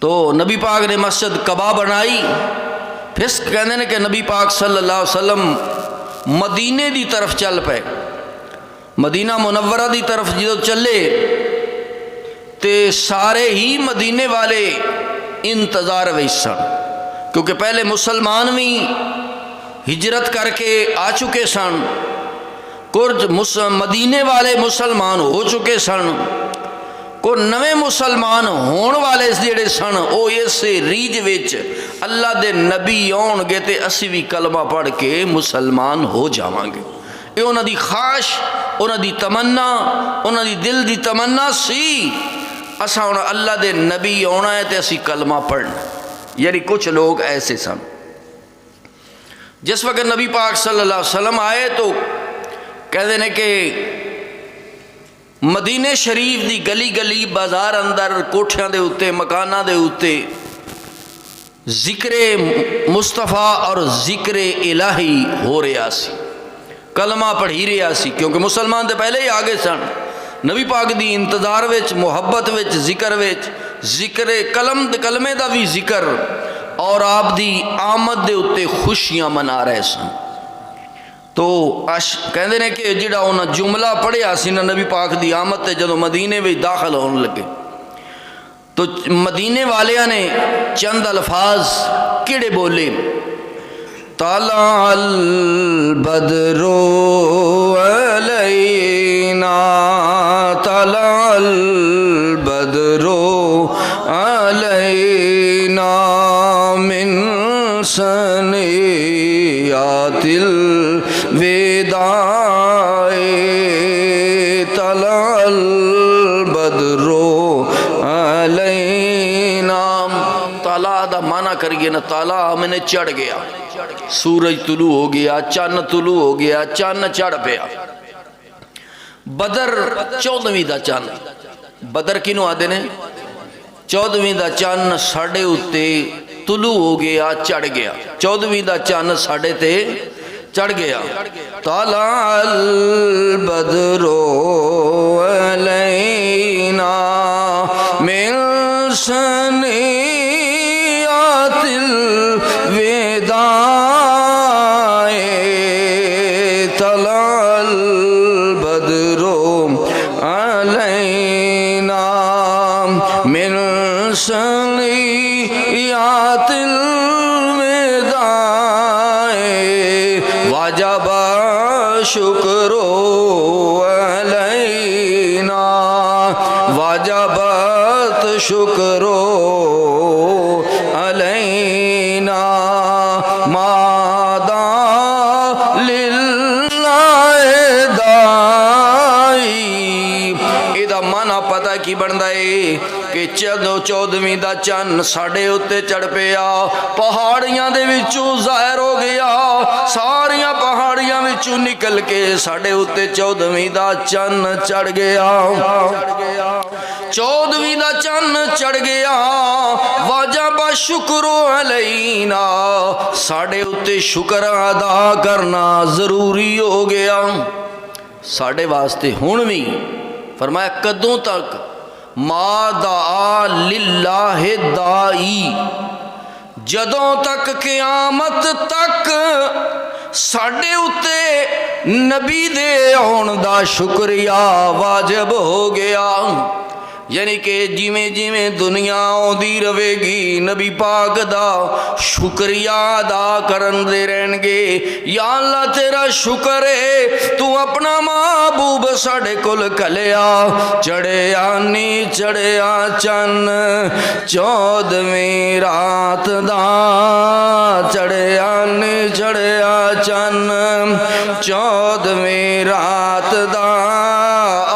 تو نبی پاک نے مسجد قبا بنائی. پھر کہندے نے کہ نبی پاک صلی اللہ علیہ وسلم مدینے دی طرف چل پے. مدینہ منورہ دی طرف جدو چلے تے سارے ہی مدینے والے انتظار وچ سن، کیونکہ پہلے مسلمان بھی ہجرت کر کے آ چکے سن، کچھ مدینے والے مسلمان ہو چکے سن، کو نویں مسلمان ہون والے جڑے سن وہ اس ریج وچ اللہ دے نبی آن گے تے اسی بھی کلمہ پڑھ کے مسلمان ہو جاواں گے. یہ انہاں دی خواہش، انہاں دی تمنا، انہاں دی دل دی تمنا سی اساں ہن اللہ دے نبی آنا ہے تے اسی کلمہ پڑھنا. یعنی کچھ لوگ ایسے سن. جس وقت نبی پاک صلی اللہ علیہ وسلم آئے تو کہتے ہیں کہ مدینے شریف دی گلی گلی بازار اندر کوٹھیاں دے اوتے مکاناں دے اوتے ذکر مصطفیٰ اور ذکر الہی ہو رہا سی، کلمہ پڑھی رہا سی، کیونکہ مسلمان دے پہلے ہی آگے سن. نبی پاک دی انتظار وچ، محبت وچ، ذکر کلمے دا بھی ذکر اور آپ دی آمد دے اتے خوشیاں منا رہے سن. تو کہندے نے کہ جڑا انہاں جملہ پڑھیا سی نا نبی پاک دی آمد تے جدو مدینے وچ داخل ہونے لگے تو مدینے والیاں نے چند الفاظ کیڑے بولے، طلع البدر علینا، طلع البدر علینا من ثنیات الوداع، طلع البدر علینا. طلع دا معنی کریے نا، طلع میں نے چڑھ گیا، سورج طلوع ہو گیا، چاند طلوع ہو گیا، چاند چڑھ پیا. بدر 14ویں دا چاند، بدر کینوں آدھے نے 14ویں دا چاند ساڑھے اتے طلوع ہو گیا، چڑھ گیا. 14ویں دا چاند ساڑھے تے چڑھ گیا. طلع البدر علینا من ثنیات الوداع، طلع البدر علینا من ثنیات الوداع، وجب شکر علینا، وجبت شکر علینا، مادا للہ دائی. ایدہ معنی پتہ کی بندہ ہے کہ 14ویں دا چند ساڑھے اتے چڑھ پیا، پہاڑیاں دے وچوں ظاہر ہو گیا، ساریاں پہاڑیاں وچوں نکل کے ساڑھے اتے 14ویں دا چند چڑھ گیا. 14ویں دا چند چڑھ گیا، واجب شکر علینا، ساڑھے اتے شکر ادا کرنا ضروری ہو گیا ساڑھے واسطے. ہن بھی فرمایا کدوں تک؟ ما دعا للہ دائی، جدوں تک قیامت تک ساڑھے اتے نبی دے آن دا شکریہ واجب ہو گیا. یعنی کہ جیویں جیویں دنیا آندی رہے گی نبی پاک دا شکریہ ادا کرن دے رہن گے. یا اللہ تیرا شکر ہے تو اپنا محبوب ساڑھے کل کلیا، چڑھیا نی چڑھیا چن 14ویں رات دا، چڑھیا نی چڑھیا چن 14ویں رات دا،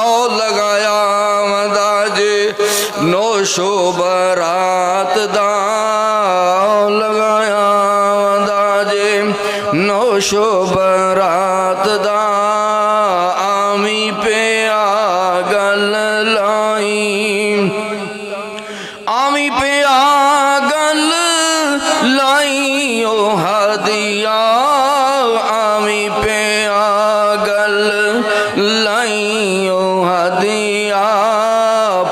او لگایا نوشو برات دا، لگایا داجے نوشو برات دا، آمی پہ آگل لائی، آمی پہ آگل لائی او ہدیہ، آمی پہ آگل لائی او ہدیہ،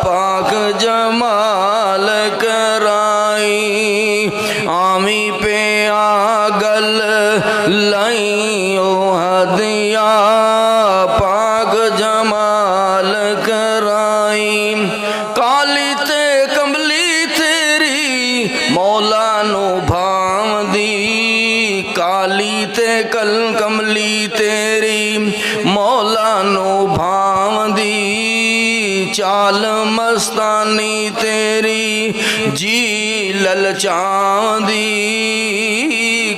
پاک جمال کرا चाल मस्तानी तेरी जी ललचांदी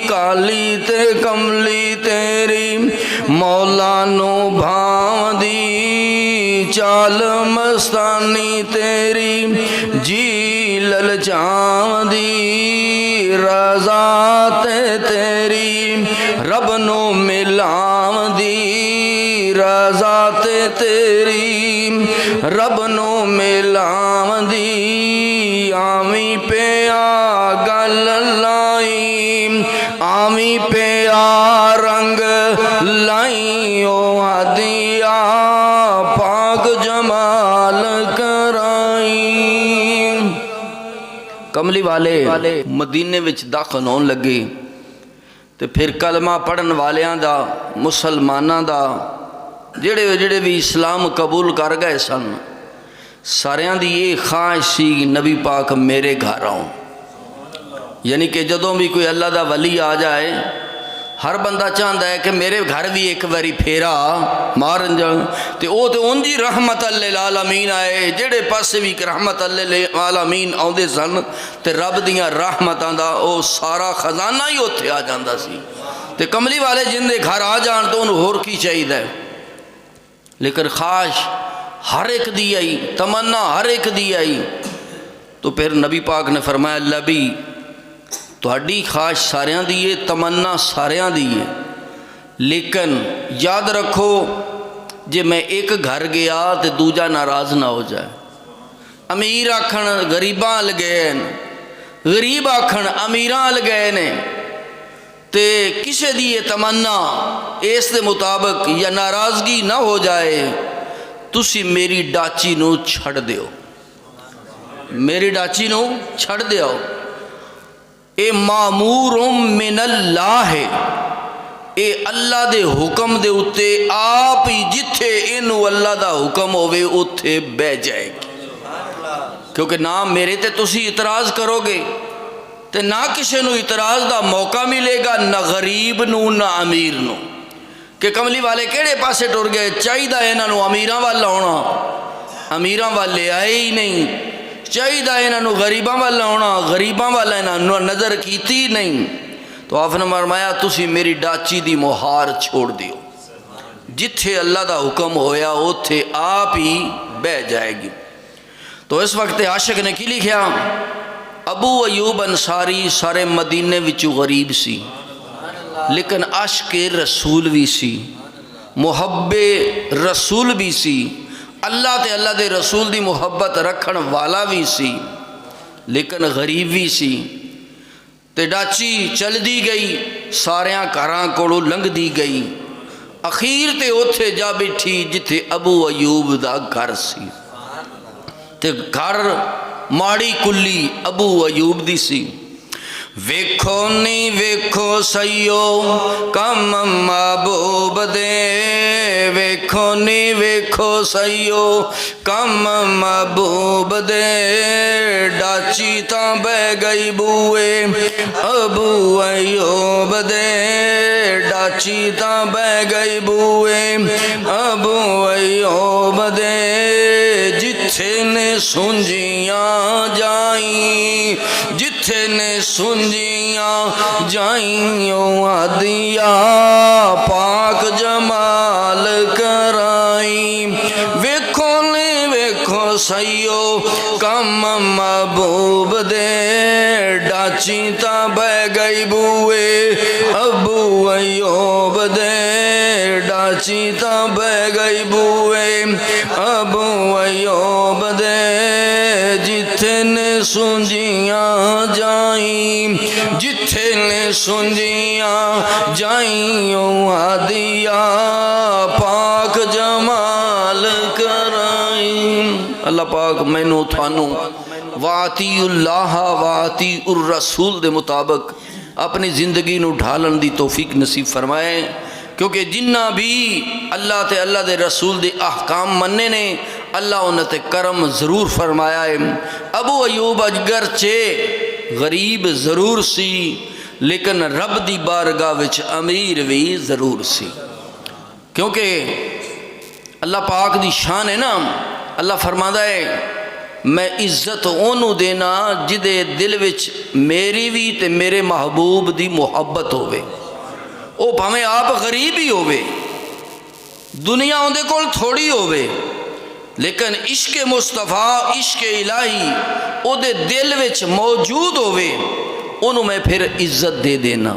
काली ते कमली तेरी मौला नु भांदी चाल मस्तानी तेरी जी ललचांदी रज़ा ते तेरी रब नु मिलांदी रज़ा ते तेरी रब नु मिलांदी आमी पे आ गल लाई आमी पे आ रंग लाई ओ हदिया पाक जमाल कराई। कमली वाले मदीने विच दाखल होने लगे तो फिर कलमा पढ़न वालियां दा मुसलमानां दा जेड़े जेड़े भी इस्लाम कबूल कर गए सन सारियां दी ये ख्वाहिश सी नबी पाक मेरे घर आओ। यानी कि जदों भी कोई अल्लाह दा वली आ जाए हर बंदा चाहता है कि मेरे घर भी एक बारी फेरा मारन जान तो वो तो उंज ही रहमत लिल आलमीन आए जेड़े पासे भी रहमत लिल आलमीन आउंदे सन ते रब दियां रहमतां दा ओ सारा खजाना ही उत्थे आ जांदा सी। ते कमली वाले जिंदे घर आ जान तो उन्होंने होर की चाहिए लेकिन ख्वाहिश हर एक दी आई तमन्ना हर एक दी आई। तो फिर नबी पाक ने फरमाया अल्लाह भी तुहाडी ख्वाहिश सारियां दी है तमन्ना सारियां दी है लेकिन याद रखो जे मैं एक घर गया तो दूजा नाराज़ ना हो जाए। अमीर आखन गरीबां अल गए गरीब आखन अमीरां अल गए ने ते किसी दी ये तमन्ना इस दे मुताबिक या नाराज़गी ना हो जाए तुसी मेरी डाची नू छड़ दिओ मेरी डाची नू छड़ दिओ। ए मामूरुम मिनल्लाह है ए अल्लाह दे हुक्म दे उत्ते आप ही जिथे इनू अल्लाह दा हुक्म होवे उत्थे बह जाएगी क्योंकि ना मेरे ते तुसी इतराज़ करोगे ते ना किसी नू इतराज़ दा मौका मिलेगा ना गरीब नू ना अमीर नू कि कमली वाले केड़े पासे टुर गए चाहिए इन्हां नू अमीरां वल आउणा अमीरां वाले आए ही नहीं चाहिए इन्हों गरीबों वाल आना गरीबों वाल इन्हों नज़र की नहीं। तो आपने फरमाया तुसी मेरी डाची दी मुहार छोड़ दियो जिथे अल्लाह दा हुक्म होया उथे आप ही बह जाएगी। तो इस वक्त आशिक ने की लिखा अबू अयूब अंसारी सारे मदीने विचों गरीब सी लेकिन आशिके रसूल भी सी मुहब्बे रसूल भी सी अल्लाह ते अल्लाह दे रसूल दी मुहब्बत रखन वाला भी सी लेकिन गरीब भी सी। ते डाची चलदी गई सारियां घरां कोलों लंघदी गई अखीर ते उत्थे जा बैठी जिथे अबू अयूब दा घर सी ते घर माड़ी कुल्ली अबू अयूब दी सी। वेखो नी वेखो सईयो कम महबूब दे वेखो नी वेखो सईयो कम महबूब दे डाची तां बह गई बूए अबू अयूब दे डाची तां बह गई बूए अबू अयूब दे जिथे ने सुंजियां जाई जिथे ने सुंजियां जाइयों आदिया पाक जमाल कराई। वेखो ने वेखो सईयो कम महबूब दे डाची तां बह गई बूए अबू अयूब दे डाची तां बह गई बूए अबू अयूब दे जिथे ने सुंजियां जाई जिथे ने सुंजियां जाइयों आदिया पाक जमाल कराई। अल्लाह पाक मैनू थानू वातीउल्लाह वातीउर रसूल दे मुताबिक अपनी जिंदगी नू ढालन दी तौफीक नसीब फरमाए क्योंकि जिन्ना भी अल्लाह ते अल्लाह दे रसूल दे अहकाम मन्ने ने अल्लाह उन्हें करम ज़रूर फरमाया है। अबू अयूब अगरचे गरीब ज़रूर सी लेकिन रब दी बारगाह विच अमीर भी ज़रूर सी क्योंकि अल्लाह पाक दी शान है ना اللہ فرماتا ہے میں عزت اونوں دینا جدے دل وچ میری بھی تے میرے محبوب دی محبت ہوئے، او بھاویں آپ غریب ہی ہوئے، دنیا اندے کول تھوڑی ہوئے، لیکن عشق مصطفیٰ عشق الہی او دے دل وچ موجود ہوئے، انہوں میں پھر عزت دے دینا۔